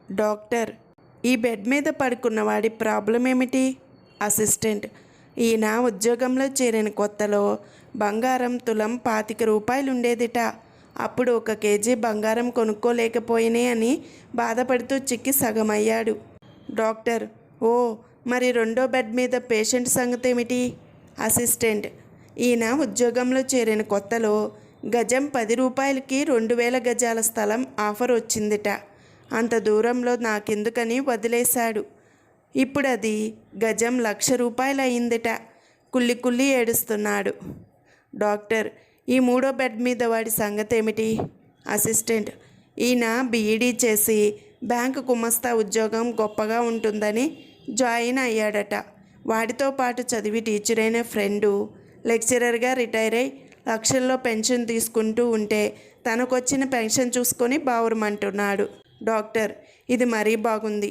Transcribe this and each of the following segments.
Doctor, ఈ bed మీద పడుకున్నవాడి problem ఏమిటి? అసిస్టెంట్, ఈయన ఉద్యోగంలో చేరిన కొత్తలో బంగారం తులం 25 రూపాయలు ఉండేదిట. అప్పుడు 1 కేజీ బంగారం కొనుక్కోలేకపోయినే అని బాధపడుతూ చిక్కి సగమయ్యాడు. డాక్టర్, ఓ, మరి రెండో బెడ్ మీద పేషెంట్ సంగతి ఏమిటి? అసిస్టెంట్, ఈయన ఉద్యోగంలో చేరిన కొత్తలో గజం 10 రూపాయలకి 2000 గజాల స్థలం ఆఫర్ వచ్చిందిట. అంత దూరంలో నాకెందుకని వదిలేశాడు. ఇప్పుడు అది గజం 1,00,000 రూపాయలు అయిందిట. కుళ్ళి కుళ్ళి ఏడుస్తున్నాడు. డాక్టర్, ఈ మూడో బెడ్ మీద వాడి సంగతి ఏమిటి? అసిస్టెంట్, ఈయన బీఈడీ చేసి బ్యాంకు గుమస్తా ఉద్యోగం గొప్పగా ఉంటుందని జాయిన్ అయ్యాడట. వాడితో పాటు చదివి టీచర్ అయిన ఫ్రెండు లెక్చరర్గా రిటైర్ అయి లక్షల్లో పెన్షన్ తీసుకుంటూ ఉంటే తనకొచ్చిన పెన్షన్ చూసుకొని బావురమంటున్నాడు. డాక్టర్, ఇది మరీ బాగుంది.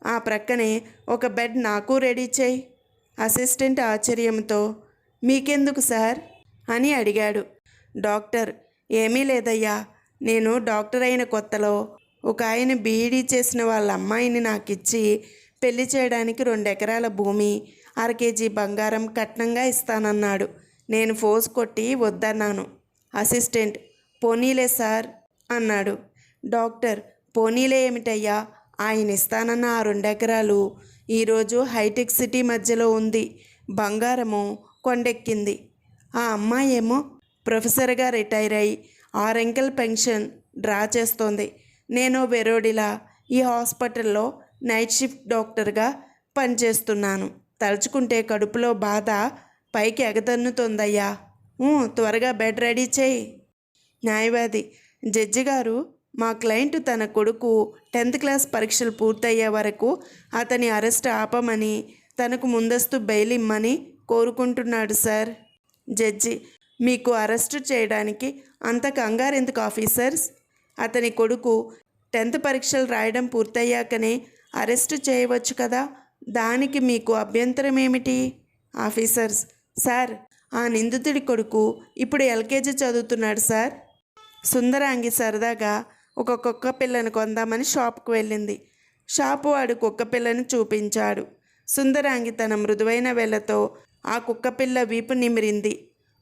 ఆ ప్రక్కనే ఒక బెడ్ నాకు రెడీ చేయి. అసిస్టెంట్ ఆశ్చర్యంతో, మీకెందుకు సార్ అని అడిగాడు. డాక్టర్, ఏమీ లేదయ్యా, నేను డాక్టర్ అయిన కొత్తలో ఒక ఆయన బీఈడీ చేసిన వాళ్ళ అమ్మాయిని నాకిచ్చి పెళ్లి చేయడానికి 2 ఎకరాల భూమి 1/2 కేజీ బంగారం కట్నంగా ఇస్తానన్నాడు. నేను ఫోర్స్ కొట్టి వద్దన్నాను. అసిస్టెంట్, పోనీలే సార్ అన్నాడు. డాక్టర్, పోనీలే ఏమిటయ్యా, ఆయన ఇస్తానన్న ఆ 2 ఎకరాలు ఈరోజు హైటెక్ సిటీ మధ్యలో ఉంది. బంగారము కొండెక్కింది. ఆ అమ్మాయి ఏమో ప్రొఫెసర్గా రిటైర్ అయ్యి 6 అంకెల పెన్షన్ డ్రా చేస్తోంది. నేను వెరోడిలా ఈ హాస్పిటల్లో నైట్ షిఫ్ట్ డాక్టర్గా పనిచేస్తున్నాను. తలుచుకుంటే కడుపులో బాధ పైకి ఎగదన్నుతోందయ్యా. త్వరగా బెడ్ రెడీ చేయి. న్యాయవాది, జడ్జి గారు, మా క్లయింట్ తన కొడుకు 10th క్లాస్ పరీక్షలు పూర్తయ్యే వరకు అతని అరెస్ట్ ఆపమని తనకు ముందస్తు బెయిల్ ఇమ్మని కోరుకుంటున్నాడు సార్. జడ్జి, మీకు అరెస్టు చేయడానికి అంత కంగారెందుకు ఆఫీసర్స్? అతని కొడుకు 10th పరీక్షలు రాయడం పూర్తయ్యాకనే అరెస్టు చేయవచ్చు కదా, దానికి మీకు అభ్యంతరం ఏమిటి? ఆఫీసర్స్, సార్, ఆ నిందితుడి కొడుకు ఇప్పుడు ఎల్కేజీ చదువుతున్నాడు సార్. సుందరాంగి సరదాగా ఒక కుక్క పిల్లను కొందామని షాప్కు వెళ్ళింది. షాపు వాడు కుక్క పిల్లని చూపించాడు. సుందరాంగి తన మృదువైన వేళ్లతో ఆ కుక్కపిల్ల వీపు నిమిరింది.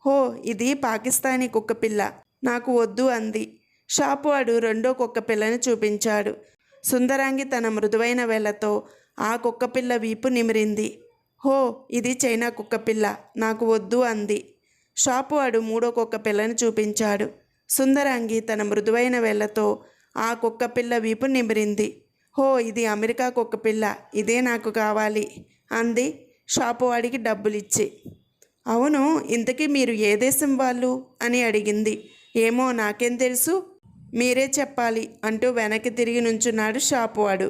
హో, ఇది పాకిస్తానీ కుక్కపిల్ల, నాకు వద్దు అంది. షాపు వాడు రెండో కుక్క పిల్లని చూపించాడు. సుందరాంగి తన మృదువైన వేళ్లతో ఆ కుక్కపిల్ల వీపు నిమిరింది. హో, ఇది చైనా కుక్కపిల్ల, నాకు వద్దు అంది. షాపు వాడు మూడో కుక్క పిల్లని చూపించాడు. సుందరాంగి తన మృదువైన వేళ్లతో ఆ కుక్కపిల్ల వీపు నిమిరింది. హో, ఇది అమెరికా కుక్కపిల్ల, ఇదే నాకు కావాలి అంది షాపువాడికి డబ్బులిచ్చి. అవును, ఇంతకీ మీరు ఏ దేశం వాళ్ళు అని అడిగింది. ఏమో, నాకేం తెలుసు, మీరే చెప్పాలి అంటూ వెనక్కి తిరిగి నుంచున్నాడు షాపువాడు.